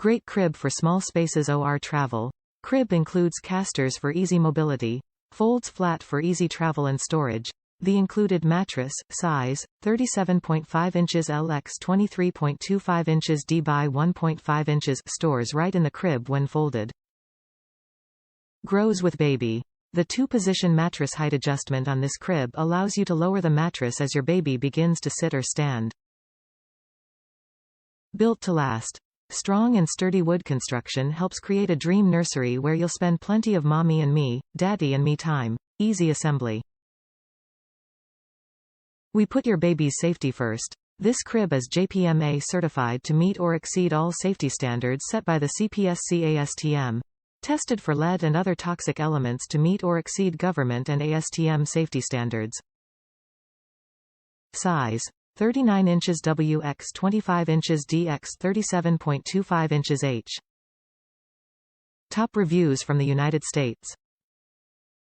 Great crib for small spaces or travel. Crib includes casters for easy mobility. Folds flat for easy travel and storage. The included mattress, size, 37.5 inches LX 23.25 inches D by 1.5 inches, stores right in the crib when folded. Grows with baby. The two-position mattress height adjustment on this crib allows you to lower the mattress as your baby begins to sit or stand. Built to last. Strong and sturdy wood construction helps create a dream nursery where you'll spend plenty of mommy and me, daddy and me time. Easy assembly. We put your baby's safety first. This crib is JPMA certified to meet or exceed all safety standards set by the CPSC ASTM. Tested for lead and other toxic elements to meet or exceed government and ASTM safety standards. Size: 39 inches WX 25 inches DX 37.25 inches H. Top reviews from the United States.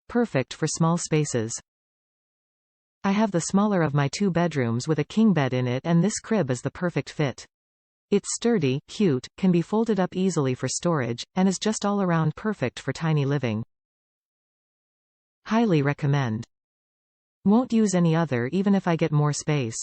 Perfect for small spaces. I have the smaller of my two bedrooms with a king bed in it, and this crib is the perfect fit. It's sturdy, cute, can be folded up easily for storage, and is just all around perfect for tiny living. Highly recommend. Won't use any other even if I get more space.